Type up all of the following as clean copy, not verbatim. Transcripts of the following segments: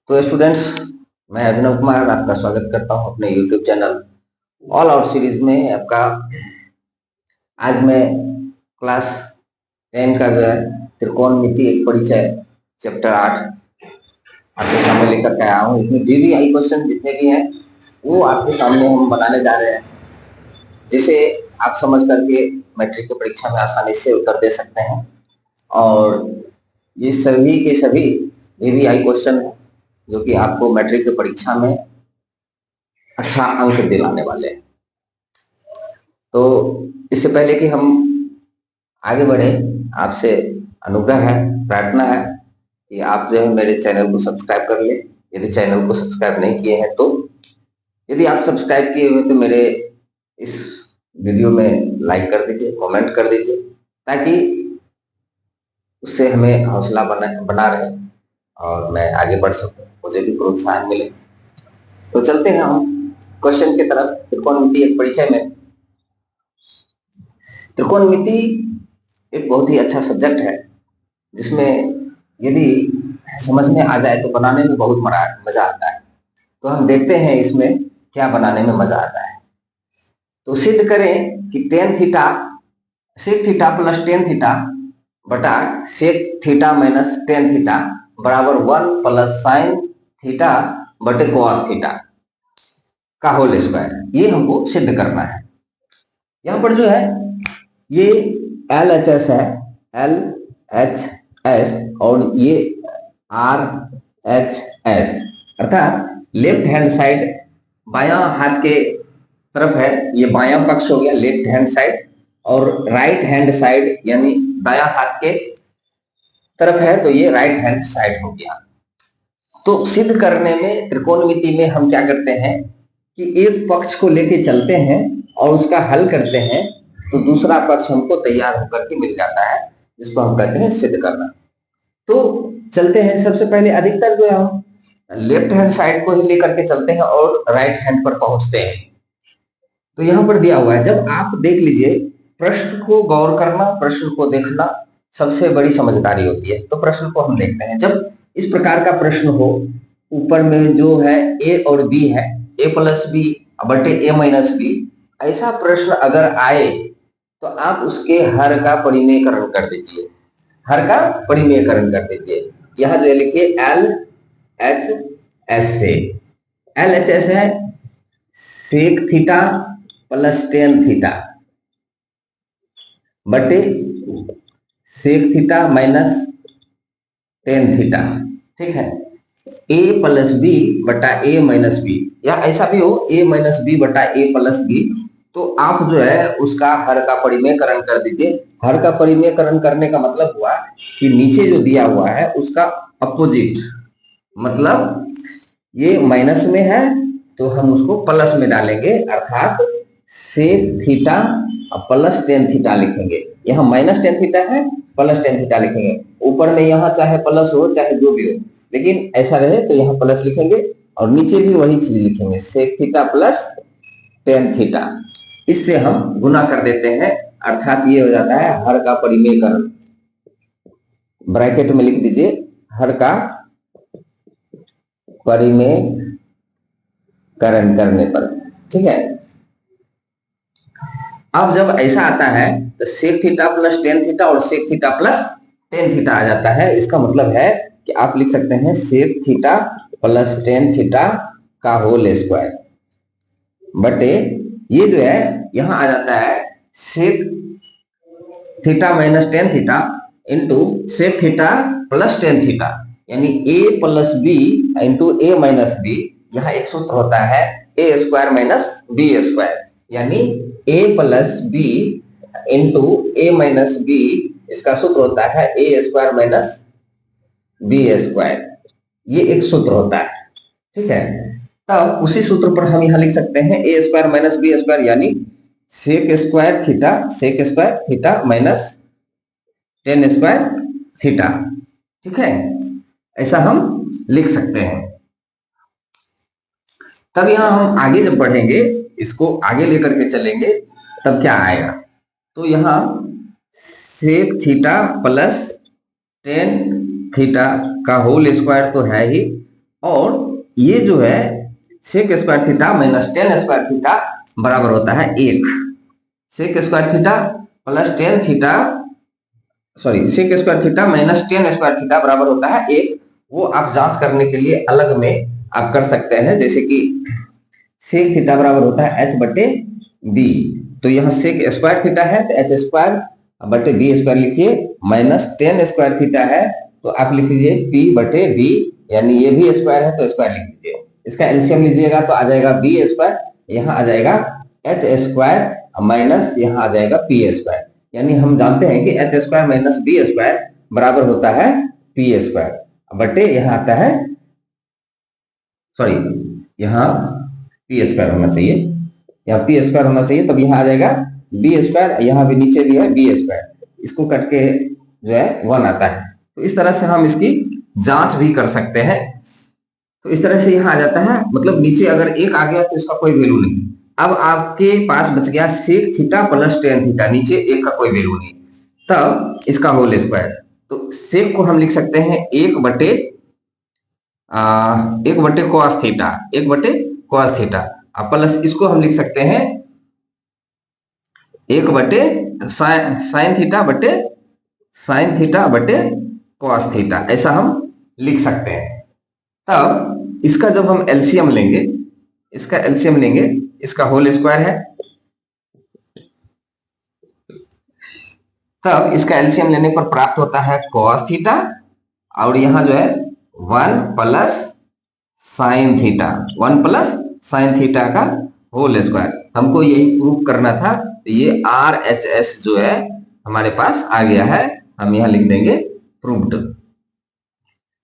तो स्टूडेंट्स, मैं अभिनव कुमार आपका स्वागत करता हूं अपने YouTube channel all out series में। आपका आज मैं क्लास 10 का जो है त्रिकोणमिति एक परिचय चैप्टर 8 आपके सामने लेकर के आया हूँ। इसमें VVI क्वेश्चन जितने भी हैं वो आपके सामने हम बनाने जा रहे हैं, जिसे आप समझ करके मैट्रिक की परीक्षा में आसानी से उत्तर दे सकते हैं। और ये सभी के सभी VVI क्वेश्चन हैं जो कि आपको मैट्रिक की परीक्षा में अच्छा अंक दिलाने वाले हैं। तो इससे पहले कि हम आगे बढ़े, आपसे अनुग्रह है, प्रार्थना है कि आप जो है मेरे चैनल को सब्सक्राइब कर ले। यदि चैनल को सब्सक्राइब नहीं किए हैं तो यदि आप सब्सक्राइब किए हुए तो मेरे इस वीडियो में लाइक कर दीजिए, कमेंट कर दीजिए, ताकि उससे हमें हौसला बना रहे और मैं आगे बढ़ सकूं, मुझे भी प्रोत्साहन मिले। तो चलते हैं हम क्वेश्चन की तरफ। त्रिकोणमिति एक परिचय में त्रिकोणमिति एक बहुत ही अच्छा सब्जेक्ट है, जिसमें यदि समझ में आ जाए तो बनाने में बहुत मजा आता है। तो हम देखते हैं इसमें क्या बनाने में मजा आता है। तो सिद्ध करें कि tan theta sec theta plus tan theta बटा sec theta minus tan theta बराबर 1 प्लस साइन थीटा बटे कॉस थीटा का होल स्क्वायर। ये हमको सिद्ध करना है। यहाँ पर जो है ये LHS है, LHS, और ये RHS, अर्थात लेफ्ट हैंड साइड बायां हाथ के तरफ है, ये बायां पक्ष हो गया लेफ्ट हैंड साइड, और राइट हैंड साइड यानी दायां हाथ के तरफ है तो ये राइट हैंड साइड हो गया। तो सिद्ध करने में त्रिकोणमिति में हम क्या करते हैं कि एक पक्ष को लेके चलते हैं और उसका हल करते हैं, तो दूसरा पक्ष हमको तैयार होकर के मिल जाता है, जिसको हम कहते हैं सिद्ध करना। तो चलते हैं। सबसे पहले अधिकतर जो है हम लेफ्ट हैंड साइड को ही लेकर के चलते हैं और राइट हैंड पर पहुंचते हैं। तो यहाँ पर दिया हुआ है, जब आप देख लीजिए, प्रश्न को गौर करना, प्रश्न को देखना सबसे बड़ी समझदारी होती है। तो प्रश्न को हम देखते हैं। जब इस प्रकार का प्रश्न हो, ऊपर में जो है A और B है, A प्लस बी बटे A माइनस बी, ऐसा प्रश्न अगर आए तो आप उसके हर का परिमेयकरण कर दीजिए, हर का परिमेयकरण कर दीजिए। यहाँ जो लिखिए LHS से, LHS है sec theta plus tan theta बटे sec theta minus tan theta, ठीक है। A प्लस बी बटा A माइनस बी, या ऐसा भी हो A माइनस बी बटा A प्लस बी, तो आप जो है उसका हर का परिमेयकरण कर दीजिए। हर का परिमेयकरण करने का मतलब हुआ कि नीचे जो दिया हुआ है उसका अपोजिट, मतलब ये माइनस में है तो हम उसको प्लस में डालेंगे, अर्थात sec theta plus tan theta लिखेंगे। यहाँ माइनस टेन थीटा है, प्लस टेन थीटा लिखेंगे। ऊपर में यहाँ चाहे प्लस हो चाहे जो भी हो, लेकिन ऐसा रहे तो यहाँ प्लस लिखेंगे, और नीचे भी वही चीज लिखेंगे, sec theta plus tan theta. इससे हम गुना कर देते हैं, अर्थात ये हो जाता है हर का परिमेयकरण। ब्रैकेट में लिख दीजिए हर का परिमेयकरण करने पर, ठीक है। अब जब ऐसा आता है तो sec theta plus tan theta और sec theta plus tan theta आ जाता है। इसका मतलब है कि आप लिख सकते हैं sec theta plus tan theta का होल स्क्वायर बटे, ये जो है यहां आ जाता है sec theta minus tan theta into sec theta plus tan theta, यानी A plus B into A minus B. यहाँ एक सूत्र होता है A square minus B square, यानी A plus B into A minus B, इसका सूत्र होता है A square minus B square. ये एक सूत्र होता है, ठीक है। तब उसी सूत्र पर हम यहाँ लिख सकते हैं A square minus B square, यानी sec square theta minus tan square theta, ठीक है। ऐसा हम लिख सकते हैं। तब यहां हम आगे जब बढ़ेंगे, इसको आगे लेकर के चलेंगे, तब क्या आएगा, तो यहां sec theta plus tan theta का होल स्क्वायर तो है ही, और ये जो है sec square theta minus tan square theta बराबर होता है 1। Sec square theta plus tan theta, sorry, sec square theta minus tan square theta बराबर होता है 1। वो आप जांच करने के लिए अलग में आप कर सकते हैं, जैसे कि सेक थीटा बराबर होता है h बटे बी। तो यहाँ सेक स्क्वायर थीटा है तो एच स्क्वायर बटे बी स्क्वायर लिखिए, माइनस टेन स्क्वायर थीटा है तो आप लिख लीजिए पी बटे बी, यानी ये भी स्क्वायर है तो स्क्वायर लिख लीजिए। इसका एलसीएम लीजिएगा तो आ जाएगा बी स्क्वायर, यहाँ आ जाएगा एच स्क्वायर माइनस यहाँ आ जाएगा पी स्क्वायर। यानी हम जानते हैं कि H square minus B square बराबर होता है पी स्क्वायर बटे यहाँ आता है, सॉरी, यहाँ पी स्क्वायर होना चाहिए, यहाँ पी स्क्वायर होना चाहिए, तब यहाँ आ जाएगा बी स्क्वायर, यहाँ भी नीचे भी है बी स्क्वायर, इसको कट के जो है 1 आता है। तो इस तरह से हम इसकी जांच भी कर सकते हैं। तो इस तरह से यहाँ आ जाता है, मतलब नीचे अगर 1 आ गया तो इसका कोई वैल्यू नहीं। अब आपके पास बच गया sec theta plus tan theta, नीचे 1 का कोई वैल्यू नहीं, तब इसका होल स्क्वायर। तो सेक को हम लिख सकते हैं 1 बटे कॉस थीटा, 1 बटे कॉस थीटा, प्लस इसको हम लिख सकते हैं 1 बटे साइन थीटा बटे कॉस थीटा, ऐसा हम लिख सकते हैं। तब इसका जब हम एलसीएम लेंगे, इसका होल स्क्वायर है, तब इसका एलसीएम लेने पर प्राप्त होता है कॉस थीटा, और यहाँ जो है 1 प्लस साइन थीटा का होल स्क्वायर। हमको यही प्रूफ करना था, तो ये आर एच एस जो है हमारे पास आ गया है, हम यहाँ लिख देंगे प्रूव्ड।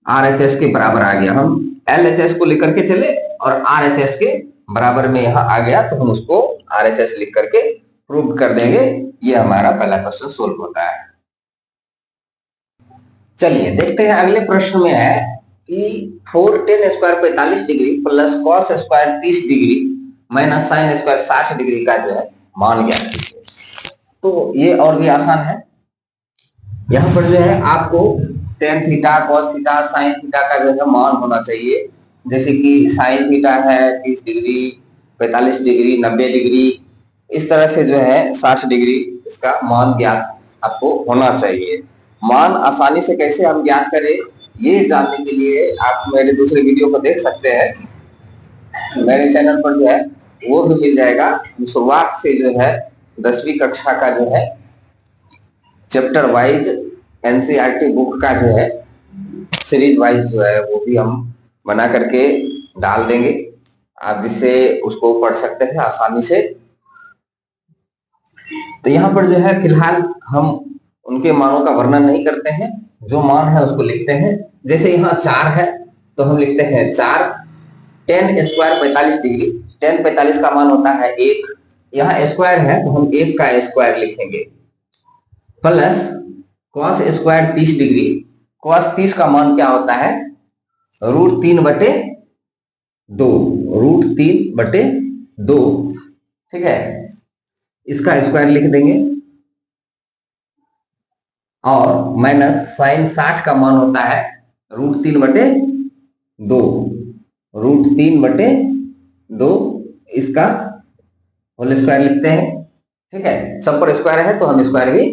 आर एच एस के बराबर आ गया, हम एल एच एस को लेकर के चले और आर एच एस के बराबर में यहाँ आ गया, तो हम उसको आर एच एस लिख करके प्रूव कर देंगे। ये हमारा पहला क्वेश्चन सोल्व होता है। चलिए देखते हैं अगले प्रश्न में है कि 4 ten square 45 degree plus cos square 30 degree minus sine square 60 degree का जो है मान ज्ञात कीजिए। तो ये और भी आसान है, यहाँ पर जो है आपको tan theta, cos theta, sine theta का जो है मान होना चाहिए। जैसे कि साइन थीटा है 30 डिग्री, 45 डिग्री, 90 डिग्री, इस तरह से जो है 60 डिग्री इसका मान ज्ञात आपको होना चाहिए। मान आसानी से कैसे हम ज्ञात करें, ये जानने के लिए आप मेरे दूसरे वीडियो को देख सकते हैं। मेरे चैनल पर जो है वो भी मिल जाएगा। शुरुआत से जो है 10वीं कक्षा का जो है चैप्टर वाइज एनसीईआरटी बुक का जो है सीरीज वाइज जो है वो भी हम बना करके डाल देंगे, आप जिससे उसको पढ़ सकते हैं आसानी से। तो यहाँ पर जो है फिलहाल हम उनके मानों का वर्णन नहीं करते हैं, जो मान है उसको लिखते हैं। जैसे यहाँ 4 है तो हम लिखते हैं 4 टेन स्क्वायर 45 डिग्री, टेन 45 का मान होता है 1, यहाँ स्क्वायर है तो हम 1 का स्क्वायर लिखेंगे, plus cos square 30 degree, cos 30 का मान क्या होता है √3/2, √3/2, ठीक है, इसका स्क्वायर लिख देंगे। और माइनस साइन 60 का मान होता है √3/2, √3/2, इसका होल स्क्वायर लिखते हैं, ठीक है। सब पर स्क्वायर है तो हम स्क्वायर भी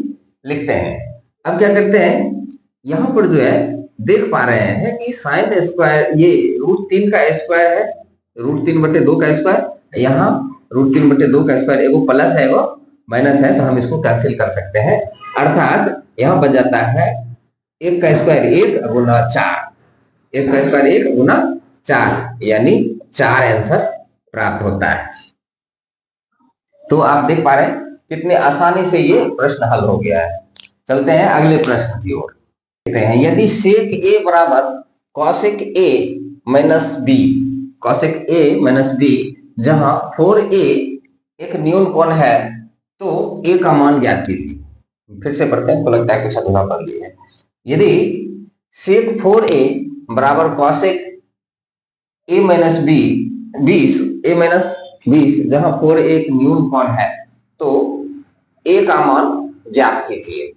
लिखते हैं। अब क्या करते हैं, यहाँ पर जो है देख पा रहे हैं कि साइन स्क्वायर ये √3 का स्क्वायर है, √3/2 का स्क्वायर, यहाँ √3/2 का स्क्वायर, एगो प्लस है एगो माइनस है, तो हम इसको कैंसिल कर सकते हैं। अर्थात यहाँ बन जाता है 1 का स्क्वायर 1 गुना 4, 1 का स्क्वायर 1 गुना 4, यानी 4 आंसर प्राप्त होता है। तो आप देख पा रहे हैं कितने आसानी से ये प्रश्न हल हो गया है। चलते हैं अगले प्रश्न की ओर, देखते हैं। यदि सेक ए बराबर cosec A minus B, cosec A minus B, जहां 4a एक न्यून कोण है, तो ए का मान ज्ञात कीजिए। फिर से पढ़ते हैं, लगता है कुछ अधूरा पढ़ लिया है। यदि सेक 4a बराबर कॉसेक ए माइनस बी 20, जहां 4 एक न्यून कोण है, तो ए का मान ज्ञात कीजिए।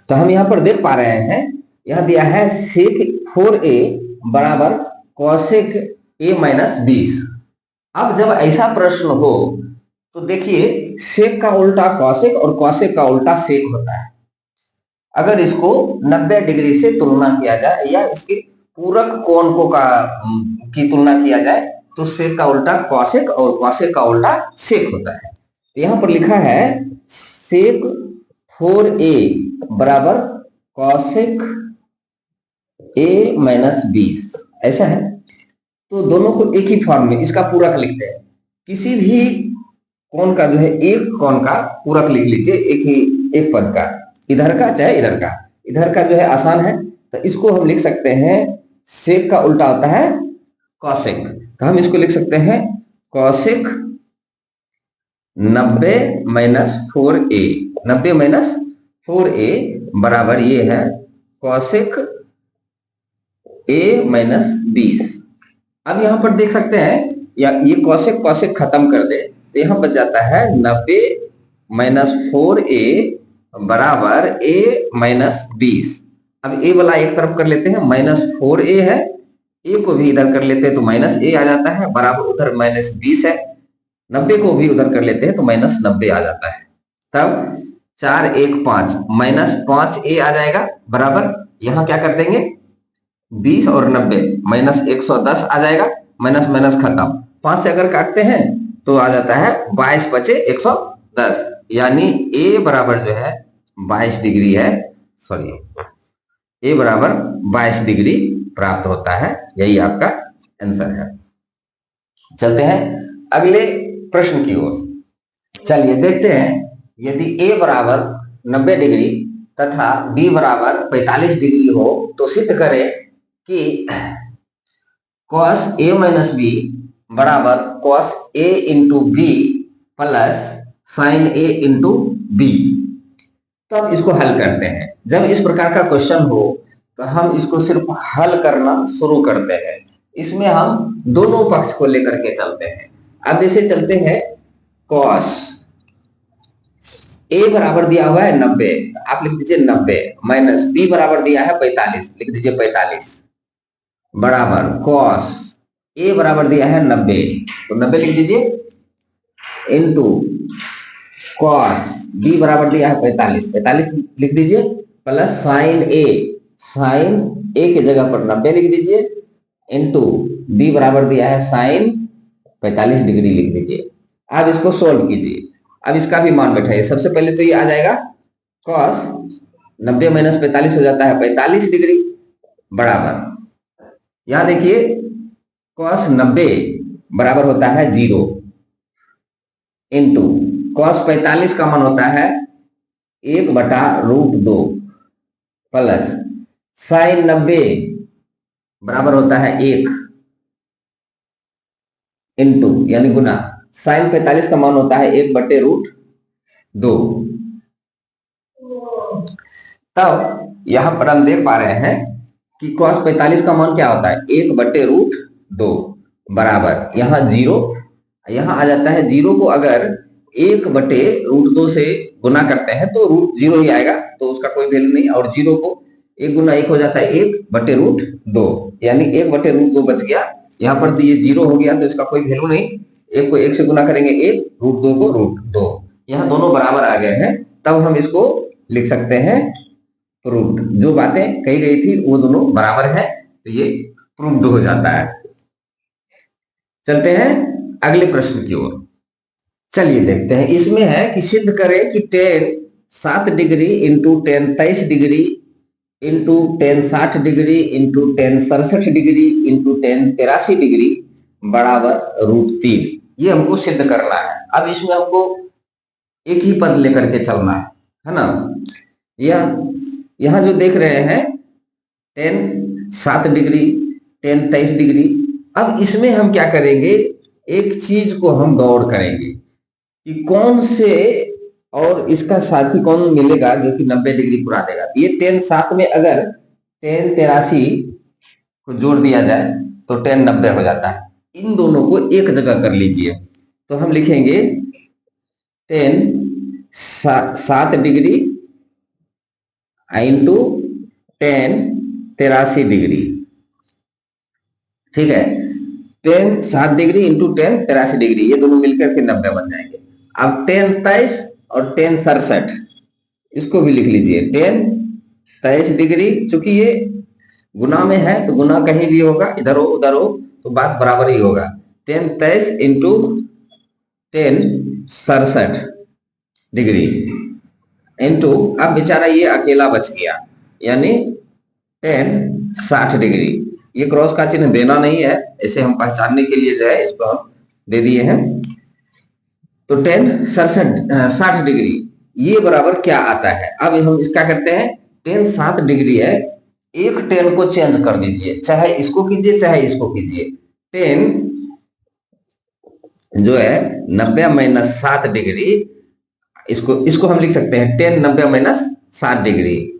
तो हम यहां पर देख पा रहे हैं यह दिया है सेक 4a बराबर कॉसेक a माइनस 20। अब जब ऐसा प्रश्न हो तो देखिए सेक का उल्टा कॉसेक और कॉसेक का उल्टा सेक होता है। अगर इसको 90 डिग्री से तुलना किया जाए या इसके पूरक कोण को की तुलना किया जाए तो सेक का उल्टा कॉसेक और कॉसेक का उल्टा सेक होता है। तो यहां पर लिखा है सेक 4a बराबर कॉसेक a माइनस 20, ऐसा है। तो दोनों को एक ही फॉर्म में इसका पूरक लिखते हैं। किसी भी कोण का जो है एक कोण का पूरक लिख लीजिए, एक पद का, इधर का चाहे इधर का। इधर का जो है आसान है, तो इसको हम लिख सकते हैं सेक का उल्टा होता है कॉसेक। तो हम इसको लिख सकते हैं cosec 90 minus 4a, 90 minus 4a बराबर ये है कॉसेक a माइनस 20। अब यहां पर देख सकते हैं या ये कॉसेक कॉसेक खत्म कर दे तो यहां बच जाता है 90 माइनस 4a बराबर a माइनस 20। अब a वाला एक तरफ कर लेते हैं, माइनस 4a है, a को भी इधर कर लेते हैं तो माइनस a आ जाता है, बराबर उधर माइनस 20 है, 90 को भी उधर कर लेते हैं तो माइनस 90 आ जाता है। तब 4 1 5 माइनस 5a आ जाएगा, बराबर यहां क्या कर देंगे 20 और 90 माइनस 110 आ जाएगा, माइनस माइनस खत्म। 5 से अगर काटते हैं तो आ जाता है 22 बचे 110, यानी a बराबर जो है 22 डिग्री है, सॉरी a बराबर 22 डिग्री प्राप्त होता है। यही आपका आंसर है। चलते हैं अगले प्रश्न की ओर। चलिए देखते हैं, यदि a बराबर 90 डिग्री तथा b बराबर 45 डिग्री हो तो सिद्ध करें कि cos a माइनस b बराबर cos a into B plus sine a into B. तो अब इसको हल करते हैं। जब इस प्रकार का क्वेश्चन हो तो हम इसको सिर्फ हल करना शुरू करते हैं। इसमें हम दोनों पक्ष को लेकर के चलते हैं। अब जैसे चलते हैं cos a बराबर दिया हुआ है 90, तो आप लिख दीजिए 90, माइनस b बराबर दिया है 45, लिख दीजिए 45, बराबर cos a बराबर दिया है 90, तो 90 लिख दीजिए, इनटू cos b बराबर दिया है 45, 45 लिख दीजिए, प्लस साइन a की जगह पर 90 लिख दीजिए, इनटू b बराबर दिया है साइन 45 डिग्री लिख दीजिए। अब इसको सोल्व कीजिए। अब इसका भी मान बैठाइए। सबसे पहले तो ये आ जाएगा cos 90 माइनस 45 हो जाता है 45 डिग्री, बराबर यहां देखिए cos 90 बराबर होता है 0, इंटू cos 45 का मान होता है 1/√2 प्लस साइन 90 बराबर होता है 1, इंटू यानी गुना साइन 45 का मान होता है 1/√2। तब यहां पर हम देख पा रहे हैं कि cos 45 का मान क्या होता है 1/√2 बराबर यहाँ 0, यहाँ आ जाता है 0 को अगर 1/√2 से गुना करते हैं तो √0 ही आएगा, तो उसका कोई वैल्यू नहीं, और 0 को 1 गुना 1 हो जाता है 1/√2, यानी 1/√2 बच गया। यहाँ पर तो ये 0 हो गया तो इसका कोई वैल्यू नहीं, 1 को 1 से गुना करेंगे 1, √2 को √2, यहाँ दोनों बराबर आ गए हैं। तब हम इसको लिख सकते हैं प्रूव्ड। जो बातें कही गई थी वो दोनों बराबर है, तो ये प्रूव्ड हो जाता है। चलते हैं अगले प्रश्न की ओर। चलिए देखते हैं, इसमें है कि सिद्ध करें कि tan 7 degree into tan 23 degree into tan 60 degree into tan 67 degree into tan 83 degree बराबर √3। ये हमको सिद्ध करना है। अब इसमें हमको एक ही पद लेकर के चलना है ना। यहाँ जो देख रहे हैं tan 7 डिग्री tan 23 डिग्री, अब इसमें हम क्या करेंगे, एक चीज को हम गौर करेंगे कि कौन से और इसका साथी कौन मिलेगा जो कि 90 डिग्री पूरा देगा। ये tan 7 में अगर tan 83 को जोड़ दिया जाए तो tan 90 हो जाता है। इन दोनों को एक जगह कर लीजिए, तो हम लिखेंगे tan 7 degree into ten 83 degree, ठीक है। 7 डिग्री इंटू 83 डिग्री, ये दोनों मिलकर के 90 बन जाएंगे। अब 10 23 और 10 67, इसको भी लिख लीजिए। 10 23 डिग्री, चूंकि ये गुना में है तो गुना कहीं भी होगा, इधर हो उधर हो तो बात बराबर ही होगा। 10 23 इंटू 10 67 डिग्री इंटू, अब बेचारा ये अकेला बच गया, यानी 10 60 डिग्री। ये क्रॉस का चिन्ह देना नहीं है, इसे हम पहचानने के लिए जो है इसको हम दे दिए हैं। तो 10 60 डिग्री ये बराबर क्या आता है। अब हम इसका करते हैं, 10 7 डिग्री है, एक 10 को चेंज कर दीजिए, चाहे इसको कीजिए चाहे इसको कीजिए। 10 जो है 90 माइनस 7 डिग्री, इसको हम लिख सकते हैं 10 90 माइनस 7 डिग्री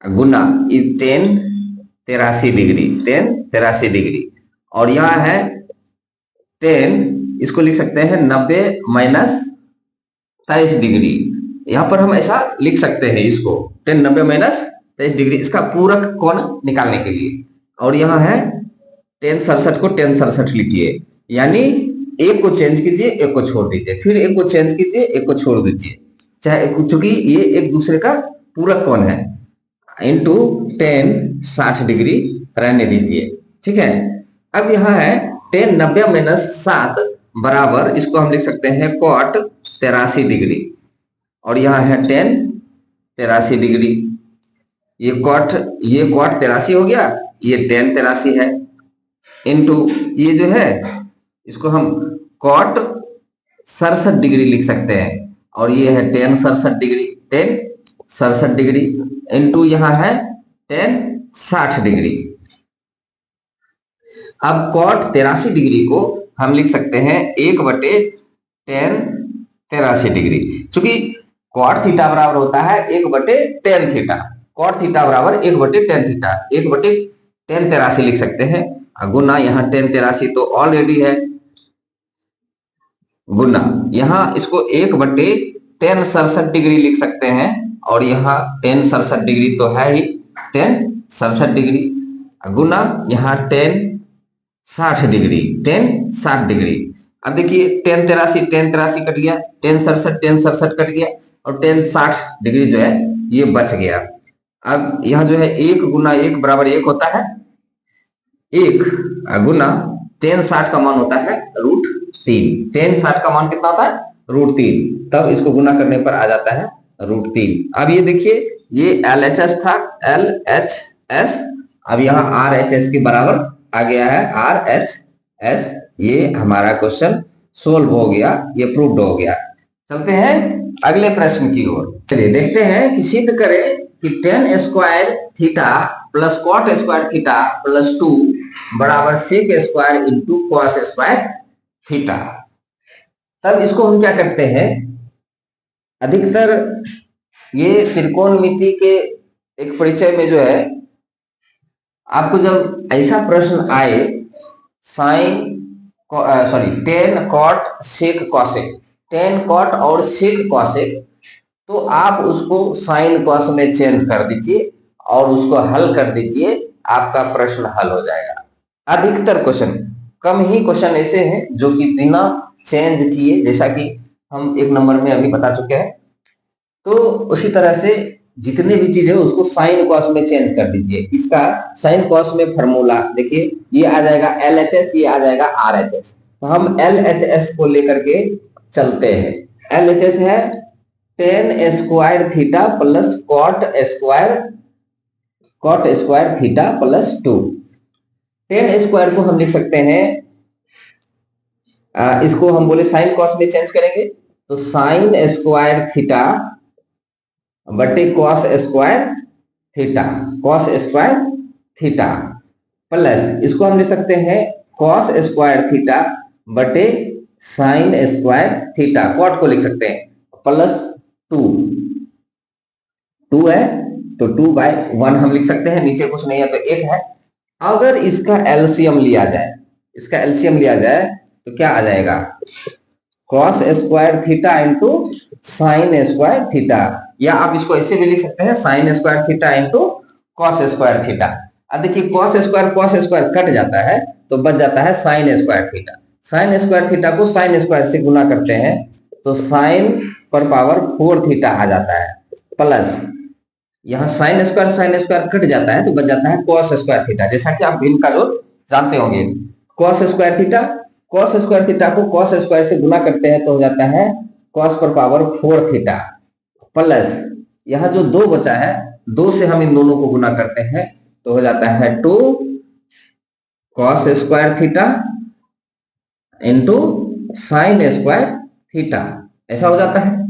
गुना 10 83 डिग्री, 10 83 डिग्री। और यहाँ है 10, इसको लिख सकते हैं 90 माइनस 23 डिग्री। यहाँ पर हम ऐसा लिख सकते हैं इसको 10 90 माइनस 23 डिग्री, इसका पूरक कोण निकालने के लिए। और यहाँ है 10 67 को 10 67 लिखिए, यानी एक को चेंज कीजिए एक को छोड़ दीजिए, फिर एक को चेंज कीजिए एक को छोड़ दीजिए, चाहे चूंकि ये एक दूसरे का पूरक कोण है। इंटू 10 60 डिग्री रहने दीजिए, ठीक है। अब यहाँ है 10 90 माइनस 7 बराबर, इसको हम लिख सकते हैं cot 83 डिग्री। और यहाँ है 10 83 डिग्री, ये cot 83 हो गया, ये 10 83 है। इंटू ये जो है इसको हम cot 67 डिग्री लिख सकते हैं, और ये है 10 67 डिग्री, 10 67 डिग्री इंटू यहाँ है 10 60 डिग्री। अब cot 83 डिग्री को हम लिख सकते हैं 1/10 83 डिग्री, क्योंकि cot थीटा बराबर होता है 1/10 थीटा, cot थीटा बराबर 1/10 थीटा, 1/10 83 लिख सकते हैं। गुना यहाँ 10 83 तो ऑलरेडी है, गुना यहाँ इसको 1/10 67 डिग्री लिख सकते हैं, और यहाँ 10 67 डिग्री तो है ही, 10 67 डिग्री गुना यहाँ 10 60 डिग्री, 10 60 डिग्री। अब देखिए 10 83 कट गया, 10 67 कट गया, और 10 60 डिग्री जो है ये बच गया। अब यहाँ जो है 1 गुना 1 बराबर 1 होता है, 1 गुना 10 60 का मान होता है √3, 10 60 का मान कितना होता है √3, तब इसको गुना करने पर आ जाता है √3। अब ये देखिए ये LHS था, LHS, अब यहाँ RHS के बराबर आ गया है RHS। ये हमारा क्वेश्चन सोल्व हो गया, ये प्रूव्ड हो गया। चलते हैं अगले प्रश्न की ओर। चलिए देखते हैं कि सिद्ध करें कि tan square theta plus cot square theta plus 2 बराबर sec square into cos square theta. तब इसको हम क्या करते हैं, अधिकतर ये त्रिकोणमिति के एक परिचय में जो है, आपको जब ऐसा प्रश्न आए tan cot sec cosec, tan cot और sec cosec, तो आप उसको sin cos में चेंज कर दीजिए और उसको हल कर दीजिए, आपका प्रश्न हल हो जाएगा। अधिकतर क्वेश्चन, कम ही क्वेश्चन ऐसे हैं जो कि बिना चेंज किए, जैसा कि हम 1 नंबर में अभी बता चुके हैं, तो उसी तरह से जितने भी चीज है उसको साइन कॉस में चेंज कर दीजिए। इसका साइन कॉस में फॉर्मूला देखिए, ये आ जाएगा LHS, ये आ जाएगा RHS। तो हम LHS को लेकर के चलते हैं। LHS है tan square theta plus cot square theta plus 2। tan square को हम लिख सकते हैं, इसको हम बोले साइन कॉस में चेंज करेंगे तो साइन स्क्वायर थीटा बटे cos स्क्वायर थीटा प्लस, इसको हम लिख सकते हैं cos स्क्वायर थीटा बटे साइन स्क्वायर थीटा, cot को लिख सकते हैं प्लस 2 है तो 2/1 हम लिख सकते हैं, नीचे कुछ नहीं है तो 1 है। अगर इसका एलसीएम लिया जाए तो क्या आ जाएगा, cos square theta into sine square theta, या आप इसको ऐसे भी लिख सकते हैं sine square theta into cos square theta. अब देखिए कॉस स्क्वायर कट जाता है तो बच जाता है sign square theta. Sign square theta को साइन स्क्वायर से गुना करते हैं तो साइन पर पावर 4 थीटा आ जाता है, प्लस यहाँ साइन स्क्वायर कट जाता है तो बच जाता है कॉस स्क्वायर थीटा, जैसा कि आप भिन्न का जो जानते होंगे। कॉस स्क्वायर थीटा को कॉस स्क्वायर से गुना करते हैं तो हो जाता है कॉस पर पावर 4 थीटा, प्लस यहाँ जो 2 बचा है 2 से हम इन दोनों को गुना करते हैं तो हो जाता है 2 cos square theta into sine square theta, ऐसा हो जाता है।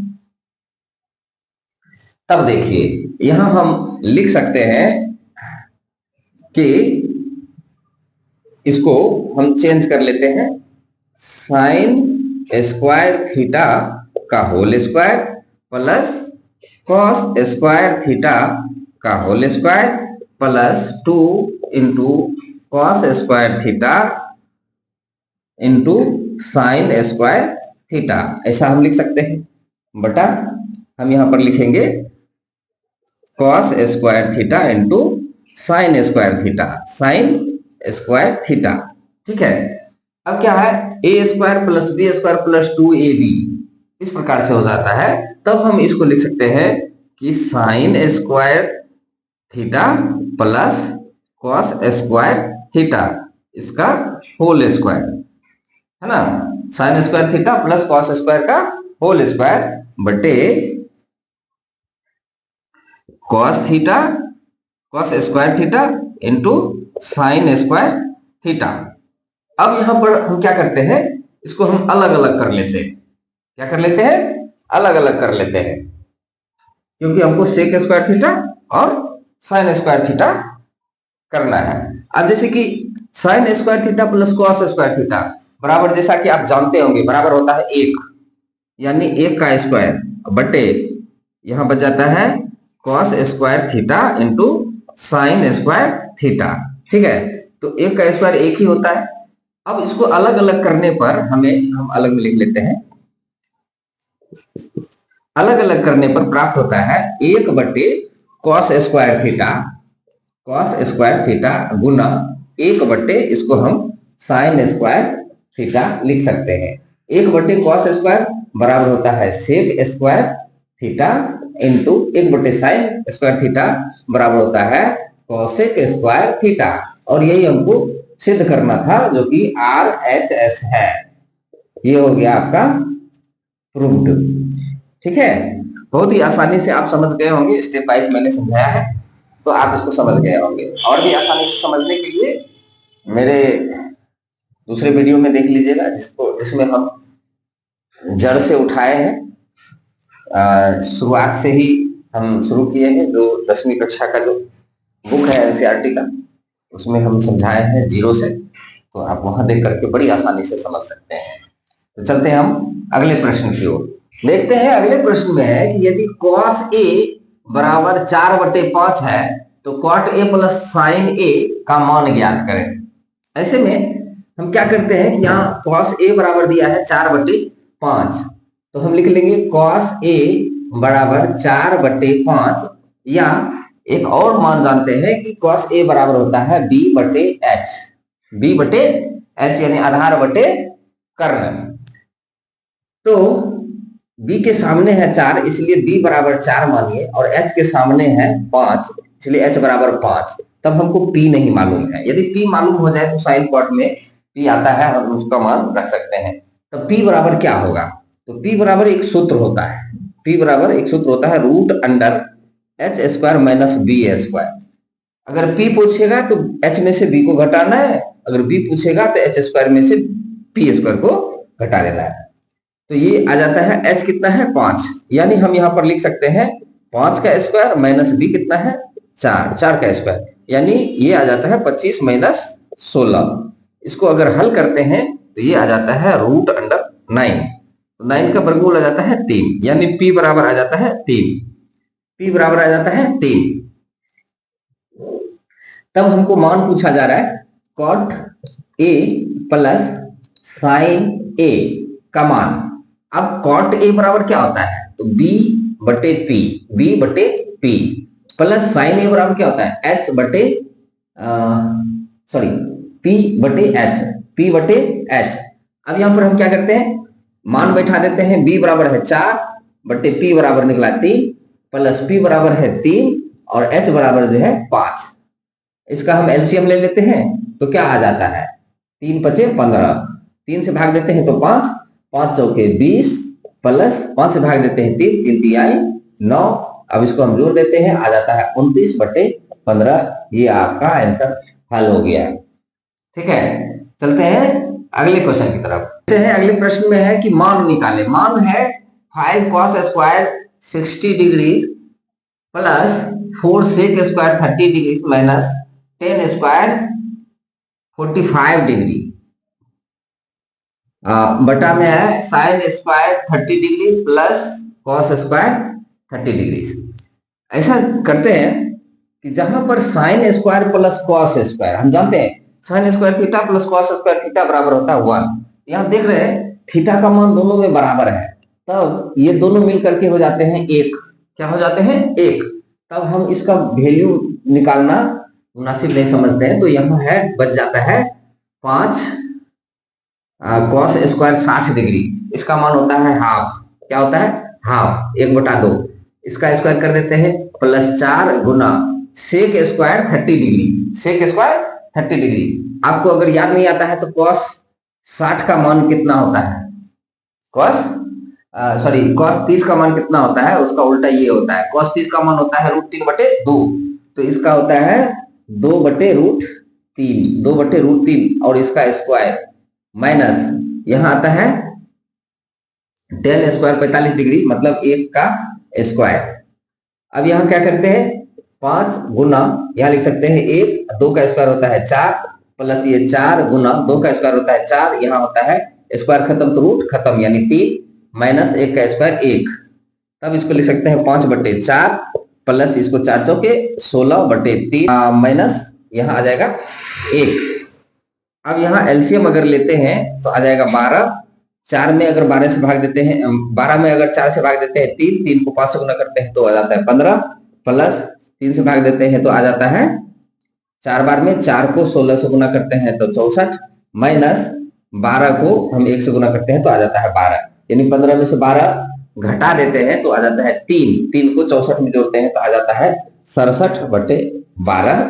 तब देखिए यहां हम लिख सकते हैं कि इसको हम चेंज कर लेते हैं, साइन स्क्वायर थीटा का whole square plus cos square theta का whole square plus 2 into cos square theta into sine square theta, ऐसा हम लिख सकते हैं। बटा हम यहां पर लिखेंगे cos square theta into sine square theta, ठीक है। अब क्या है, A square plus B square plus 2ab इस प्रकार से हो जाता है। तब हम इसको लिख सकते हैं कि sign square theta plus cos square theta इसका होल स्क्वायर, है ना। Sign square theta plus cos square का होल स्क्वायर बटे cos square theta into sine square theta. अब यहां पर हम क्या करते हैं, इसको हम अलग अलग कर लेते हैं। क्या कर लेते हैं, अलग अलग कर लेते हैं, क्योंकि हमको सेक स्क्वायर थीटा और साइन स्क्वायर थीटा करना है। अब जैसे कि sign square theta plus cos square theta बराबर, जैसा कि आप जानते होंगे, बराबर होता है 1, यानी 1 का स्क्वायर बटे यहां बच जाता है cos square theta into sine square theta, ठीक है। तो 1 का स्क्वायर 1 ही होता है। अब इसको अलग अलग करने पर हम अलग में लिख लेते हैं। अलग अलग करने पर प्राप्त होता है 1 बटे कॉस स्क्वायर थीटा गुना 1 बटे इसको हम साइन स्क्वायर थीटा लिख सकते हैं। 1 बटे कॉस स्क्वायर बराबर होता है सेक स्क्वायर थीटा इंटू 1 बटे साइन स्क्वायर थीटा बराबर होता है कॉसेक स्क्वायर थीटा, और यही हमको सिद्ध करना था जो कि RHS है। ये हो गया आपका प्रूव्ड, ठीक है। बहुत ही आसानी से आप समझ गए होंगे, स्टेप वाइज मैंने समझाया है तो आप इसको समझ गए होंगे। और भी आसानी से समझने के लिए मेरे दूसरे वीडियो में देख लीजिएगा, जिसमें हम जड़ से उठाए हैं, शुरुआत से ही हम शुरू किए हैं। जो 10वीं कक्षा का जो बुक है NCERT का, उसमें हम समझाए हैं 0 से, तो आप वहां देख करके बड़ी आसानी से समझ सकते हैं। तो चलते हैं हम अगले प्रश्न की ओर। देखते हैं अगले प्रश्न में है कि यदि cos A बराबर 4/5 है तो cot A plus sine A का मान ज्ञात करें। ऐसे में हम क्या करते हैं कि यहाँ cos A बराबर दिया है 4/5, तो हम लिख लेंगे cos A बराबर 4/5, या एक और मान जानते हैं कि cos A बराबर होता है B/H, यानी आधार बटे कर्ण। तो B के सामने है 4, इसलिए B बराबर 4 मानिए, और H के सामने है 5, इसलिए H बराबर 5। तब हमको P नहीं मालूम है। यदि P मालूम हो जाए तो साइन कॉट में P आता है, हम उसका मान रख सकते हैं। तब P बराबर क्या होगा, तो P बराबर एक सूत्र होता है, root under H square minus B square. अगर P पूछेगा तो H में से B को घटाना है, अगर B पूछेगा तो H स्क्वायर में से P स्क्वायर को घटा देना है। तो ये आ जाता है H कितना है 5, यानी हम यहाँ पर लिख सकते हैं 5 का स्क्वायर माइनस B कितना है 4 का स्क्वायर, यानी ये आ जाता है 25 माइनस 16। इसको अगर हल करते हैं तो ये आ जाता है रूट अंडर 9, तो 9 का वर्गमूल आ जाता है 3, यानी P बराबर आ जाता है 3। तब हमको मान पूछा जा रहा है cot A plus sine A का मान। अब cot A बराबर क्या होता है, तो B बटे P, प्लस साइन ए बराबर क्या होता है एच बटे सॉरी पी बटे एच, पी बटे एच। अब यहां पर हम क्या करते हैं, मान बैठा देते हैं, बी बराबर है 4 बटे पी बराबर निकला 3 प्लस पी बराबर है 3 और एच बराबर जो है 5। इसका हम एलसीएम ले लेते हैं तो क्या आ जाता है 3 पचे 15, 3 से भाग देते हैं तो 5, 5 चौके 20 प्लस 5 से भाग देते हैं 3, 3 तिहाई 9। अब इसको हम जोड़ देते हैं, आ जाता है 29 बटे 15। ये आपका आंसर हल हो गया। ठीक है, चलते हैं अगले क्वेश्चन की तरफ। चलते हैं अगले प्रश्न में है कि मान निकाले। मान है 5 cos square 60 degree plus 4 sec square 30 degree minus 10 square 45 degree बटा में है sine square 30 degree plus cos square 30 degree. ऐसा करते हैं कि जहां पर sine square plus cos square, हम जानते हैं sine square theta plus cos square theta बराबर होता है 1। यहां देख रहे हैं थीटा का मान दोनों में बराबर है, तब ये दोनों मिल करके हो जाते हैं 1। क्या हो जाते हैं 1। तब हम इसका वैल्यू निकालना मुनासिब नहीं समझते हैं, तो यहाँ है बच जाता है 5 कॉस स्क्वायर 60 डिग्री, इसका मान होता है हाफ। क्या होता है हाफ, 1/2। इसका स्क्वायर कर देते हैं प्लस 4 गुना sec square 30 degree, sec square 30 degree. आपको अगर याद नहीं आता है तो कॉस 60 का मान कितना होता है, कॉस कॉस 30 का मान कितना होता है, उसका उल्टा ये होता है। कॉस 30 का मान होता है √3/2, तो इसका होता है 2/√3, 2/√3 और इसका स्क्वायर माइनस यहाँ आता है 10 स्क्वायर 45 डिग्री मतलब 1 का स्क्वायर। अब यहाँ क्या करते हैं 5 गुना, यहाँ लिख सकते हैं 1, 2 का स्क्वायर होता है 4 प्लस ये 4 गुना 2 का स्क्वायर होता है 4, यहाँ होता है स्क्वायर खत्म तो रूट खत्म यानी 3 माइनस 1 का स्क्वायर 1। तब इसको लिख सकते हैं 5/4 प्लस इसको 4 चौके 16/3 माइनस यहाँ आ जाएगा 1। अब यहाँ एलसीएम अगर लेते हैं तो आ जाएगा 12। 4 में अगर 12 से भाग देते हैं, 12 में अगर 4 से भाग देते हैं 3, 3 को 5 से गुना करते हैं तो आ जाता है 15 प्लस 3 से भाग देते हैं तो आ जाता है 4 बार में 4 को 16 से गुना करते हैं तो 64 माइनस 12 को हम 1 से गुना करते हैं तो आ जाता है 12, यानी 15 में से 12 घटा देते हैं तो आ जाता है 3, 3 को 64 में जोड़ते हैं तो आ जाता है 67/12।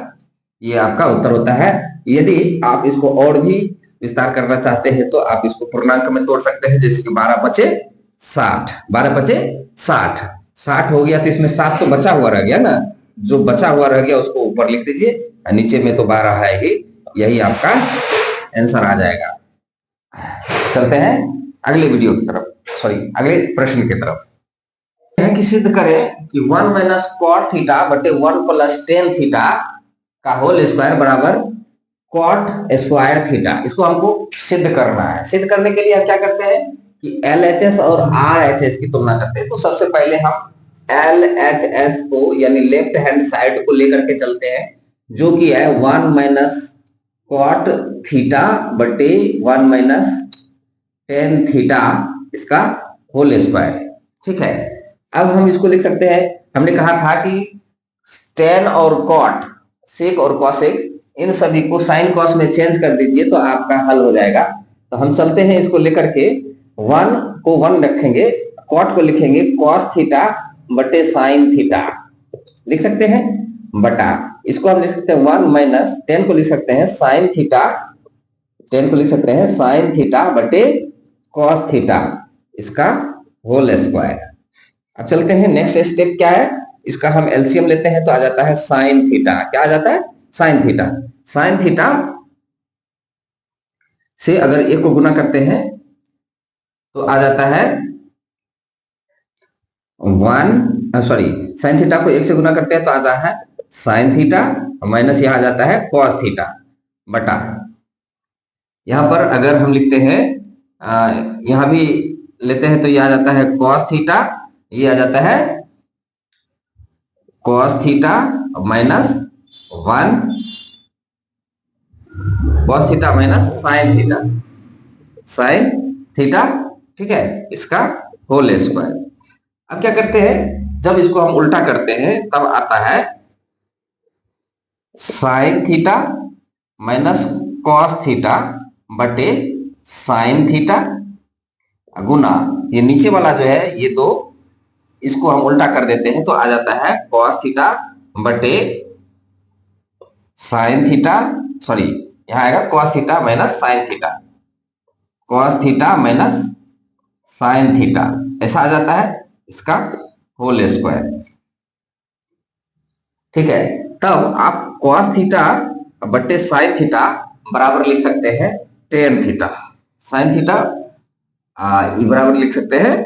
ये आपका उत्तर होता है। यदि आप इसको और भी विस्तार करना चाहते हैं तो आप इसको पूर्णांक में तोड़ सकते हैं, जैसे कि 12 पचे 60, 12 पचे 60, 60 हो गया तो इसमें 7 तो बचा हुआ रह गया ना, जो बचा हुआ रह गया उसको ऊपर लिख दीजिए, नीचे में तो 12 है ही, यही आपका आंसर आ जाएगा। चलते हैं अगले वीडियो की तरफ, अगले प्रश्न की तरफ। है कि सिद्ध करें कि 1 माइनस कॉट थीटा बटे 1 प्लस टेन थीटा का होल स्क्वायर बराबर कॉट स्क्वायर थीटा। इसको हमको सिद्ध करना है। सिद्ध करने के लिए हम क्या करते हैं कि LHS और RHS की तुलना करते हैं। तो सबसे पहले हम LHS को यानी लेफ्ट हैंड साइड को लेकर के चलते हैं, जो कि है 1 माइनस कॉट थीटा बटे 1 माइनस टेन थीटा इसका होल स्क्वायर। ठीक है, अब हम इसको लिख सकते हैं, हमने कहा था कि टेन और कॉट, सेक और कॉसेक, इन सभी को साइन कॉस में चेंज कर दीजिए तो आपका हल हो जाएगा। तो हम चलते हैं इसको लेकर के, 1 को 1 रखेंगे, कॉट को लिखेंगे कॉस थीटा बटे साइन थीटा, लिख सकते हैं बटा, इसको हम लिख सकते हैं 1 माइनस 10 को लिख सकते हैं साइन थीटा, 10 को लिख सकते हैं साइन थीटा बटे कॉस थीटा इसका होल स्क्वायर। अब चलते हैं नेक्स्ट स्टेप क्या है, इसका हम एलसीएम लेते हैं तो आ जाता है साइन थीटा। क्या आ जाता है साइन थीटा। साइन थीटा से अगर 1 को गुना करते हैं तो आ जाता है साइन थीटा को 1 से गुना करते हैं तो आ जाता है साइन थीटा माइनस यहां आ जाता है कॉस थीटा बटा, यहां पर अगर हम लिखते हैं यहां भी लेते हैं तो यह आ जाता है कॉस थीटा, ये आ जाता है cos theta minus 1 cos theta minus sine theta, sine theta, ठीक है, इसका होल स्क्वायर। अब क्या करते हैं, जब इसको हम उल्टा करते हैं तब आता है sign theta minus cos theta बटे साइन थीटा गुना ये नीचे वाला जो है ये दो, इसको हम उल्टा कर देते हैं तो आ जाता है कॉस थीटा बटे साइन थीटा, सॉरी यहां आएगा cos theta minus sine theta, cos theta minus sine theta, ऐसा आ जाता है इसका होल स्क्वायर। ठीक है, तब आप कॉस थीटा बटे साइन थीटा बराबर लिख सकते हैं टेन थीटा, साइन थीटा ये बराबर लिख सकते हैं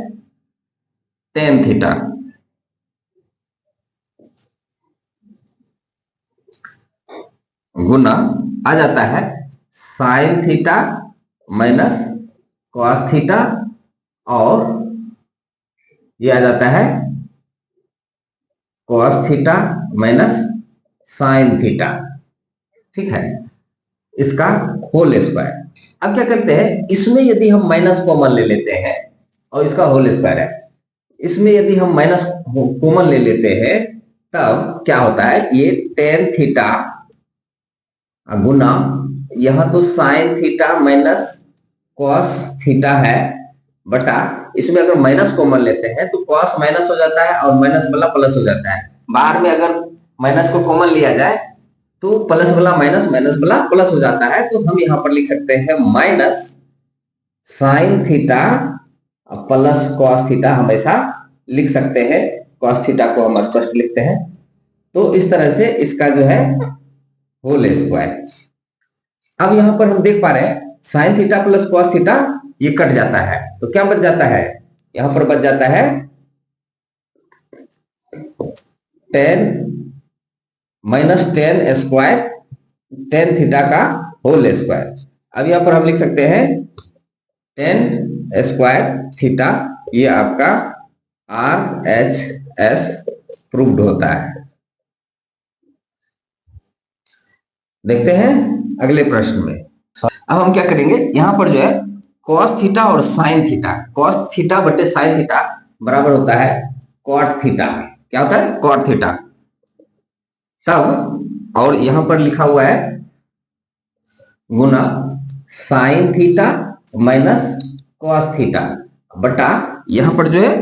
टेन थीटा। गुना आ जाता है sign theta minus cos theta और ये आ जाता है cos theta minus sine theta. ठीक है, इसका होल स्क्वायर। अब क्या करते हैं, इसमें यदि हम माइनस कॉमन ले लेते हैं और इसका होल स्क्वायर है, इसमें यदि हम माइनस कॉमन ले लेते हैं तब क्या होता है, ये टेन थीटा गुना यहां तो sign theta minus cos theta है बटा, इसमें अगर माइनस कॉमन लेते हैं तो कॉस माइनस हो जाता है और माइनस वाला प्लस हो जाता है। बाहर में अगर माइनस को कॉमन लिया जाए तो प्लस वाला माइनस, माइनस वाला प्लस हो जाता है, तो हम यहां पर लिख सकते हैं minus sine theta plus cos theta, हम ऐसा लिख सकते हैं। कॉस थीटा को हम स्पष्ट लिखते हैं, तो इस तरह से इसका जो है होल स्क्वायर। अब यहां पर हम देख पा रहे हैं sine theta plus cos theta ये कट जाता है, तो क्या बच जाता है, यहां पर बच जाता है ten minus tan square ten theta का होल स्क्वायर। अब यहां पर हम लिख सकते हैं टेन स्क्वायर थीटा, ये आपका RHS प्रूव्ड होता है। देखते हैं अगले प्रश्न में। अब हम क्या करेंगे, यहां पर जो है कॉस थीटा और साइन थीटा, कॉस थीटा बटे साइन थीटा बराबर होता है कॉट थीटा। क्या होता है, कॉट थीटा। तब और यहां पर लिखा हुआ है गुना sine theta minus cos theta बटा, यहां पर जो है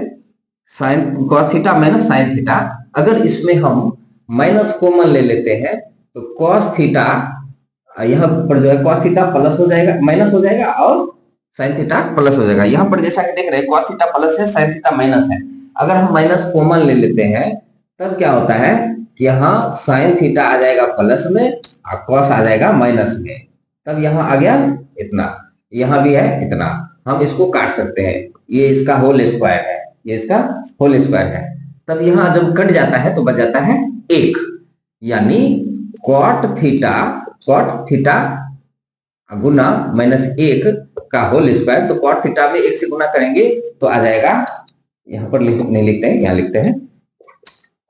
sine cos theta minus sine theta, अगर इसमें हम माइनस कॉमन ले लेते हैं तो कॉस थीटा यहाँ पर जो है कॉस थीटा प्लस हो जाएगा, माइनस हो जाएगा और साइन थीटा प्लस हो जाएगा। यहाँ पर जैसा कि देख रहे हैं कॉस थीटा प्लस है, साइन थीटा माइनस है। अगर हम माइनस कॉमन ले लेते हैं तब क्या होता है, यहाँ साइन थीटा आ जाएगा प्लस में और कॉस आ जाएगा माइनस में, तब यहाँ आ गया इतना, यहाँ भी है इतना, हम इसको काट सकते हैं, ये इसका होल स्क्वायर है, ये इसका होल स्क्वायर है। तब यहाँ जब कट जाता है तो बच जाता है एक, यानी कॉट थीटा गुना माइनस एक का होल स्क्वायर, तो कॉट थीटा में एक से गुना करेंगे तो आ जाएगा, यहां पर नहीं लिखते हैं, यहां लिखते हैं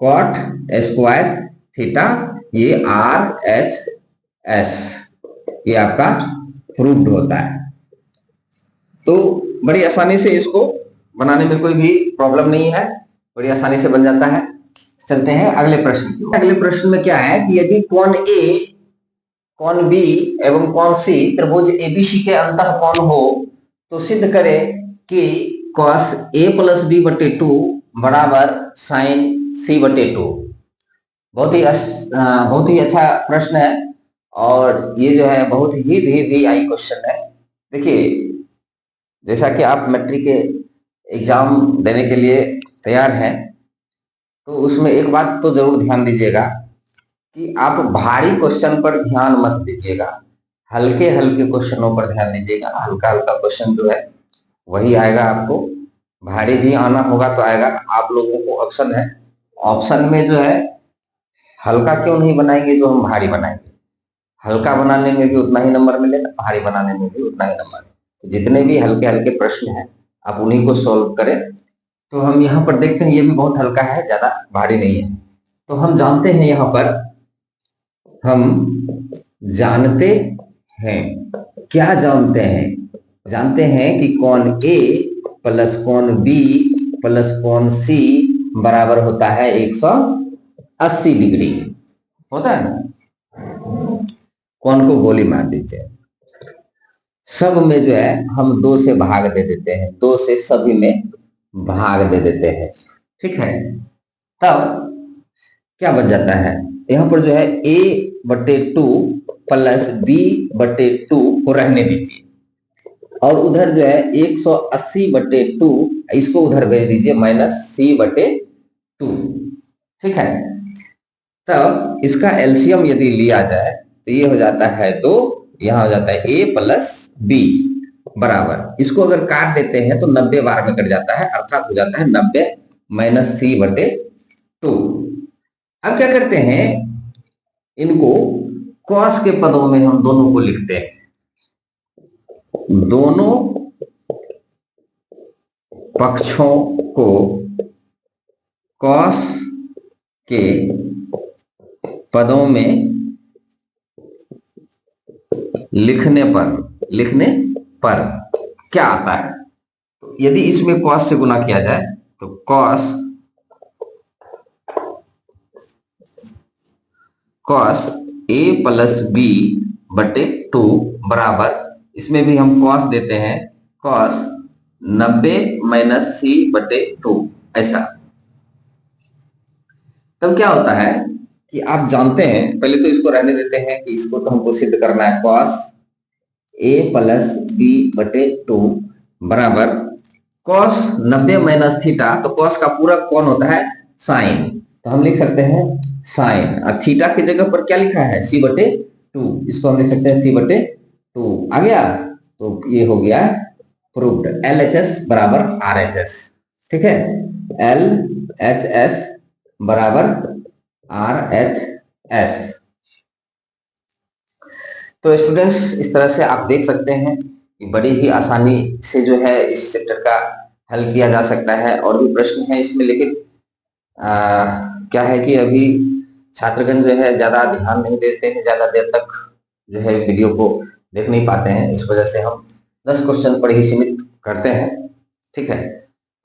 कॉट स्क्वायर थीटा, ये RHS, ये आपका प्रूव्ड होता है। तो बड़ी आसानी से इसको बनाने में कोई भी प्रॉब्लम नहीं है, बड़ी आसानी से बन जाता है। चलते हैं अगले प्रश्न। अगले प्रश्न में क्या है कि यदि कोण A, कोण B एवं कोण C त्रिभुज ABC के अंतः कोण हो तो सिद्ध करें कि cos A प्लस B बटे 2 बराबर साइन C बटे 2। बहुत ही अच्छा प्रश्न है और ये जो है बहुत ही VVI क्वेश्चन है। देखिए, जैसा कि आप मैट्रिक के एग्जाम देने के लिए तैयार हैं तो उसमें एक बात तो जरूर ध्यान दीजिएगा कि आप भारी क्वेश्चन पर ध्यान मत दीजिएगा, हल्के हल्के क्वेश्चनों पर ध्यान दीजिएगा। हल्का हल्का क्वेश्चन जो है वही आएगा आपको, भारी भी आना होगा तो आएगा। आप लोगों को ऑप्शन है, ऑप्शन में जो है हल्का क्यों नहीं बनाएंगे जो हम भारी बनाएंगे, हल्का बनाने में भी उतना ही नंबर मिलेगा, भारी बनाने में भी उतना ही नंबर। तो जितने भी हल्के हल्के प्रश्न हैं आप उन्हीं को सॉल्व करें। तो हम यहाँ पर देखते हैं ये भी बहुत हल्का है, ज्यादा भारी नहीं है। तो हम जानते हैं, यहाँ पर हम जानते हैं, क्या जानते हैं, जानते हैं कि कोण A प्लस कोण B प्लस कोण C बराबर होता है 180 डिग्री, होता है ना। कौन को गोली मार दीजिए। सब में जो है हम 2 से भाग दे देते हैं, 2 से सभी में भाग दे देते हैं, ठीक है। तब क्या बच जाता है, यहाँ पर जो है a/2 प्लस b/2 को रहने दीजिए, और उधर जो है 180/2 इसको उधर भेज दीजिए -c/2, ठीक है। तब इसका एलसीएम यदि लिया जाए तो ये हो जाता है 2, यहाँ हो जाता है a प्लस b बराबर, इसको अगर काट देते हैं तो 90 बार में कट जाता है, अर्थात हो जाता है 90 - c/2। अब क्या करते हैं, इनको कॉस के पदों में हम दोनों को लिखते हैं, दोनों पक्षों को कॉस के पदों में लिखने पर क्या आता है, तो यदि इसमें कॉस से गुना किया जाए तो कॉस a प्लस b/2 बराबर, इसमें भी हम कॉस देते हैं, कॉस 90 - c/2 ऐसा। तब क्या होता है कि आप जानते हैं, पहले तो इसको रहने देते हैं कि इसको तो हमको सिद्ध करना है, कॉस a प्लस b/2 बराबर कॉस 90 - थीटा, तो कॉस का पूरा कौन होता है, साइन, तो हम लिख सकते हैं साइन, और थीटा की जगह पर क्या लिखा है, c/2, इसको हम लिख सकते हैं c/2 आ गया। तो ये हो गया प्रूव्ड, LHS बराबर RHS, ठीक है, LHS बराबर RHS। तो स्टूडेंट्स, इस तरह से आप देख सकते हैं कि बड़ी ही आसानी से जो है इस चैप्टर का हल किया जा सकता है, और भी प्रश्न हैं इसमें, लेकिन क्या है कि अभी छात्रगण जो है ज़्यादा ध्यान नहीं देते हैं, ज़्यादा देर तक जो है वीडियो को देख नहीं पाते हैं, इस वजह से हम 10 क्वेश्चन पर ही सीमित करते हैं, ठीक है।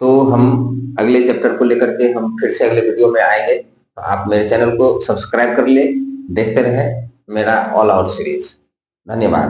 तो हम अगले चैप्टर को लेकर के हम फिर से अगले वीडियो में आएंगे, तो आप मेरे चैनल को सब्सक्राइब कर ले, देखते रहें मेरा ऑल आउट सीरीज। धन्यवाद।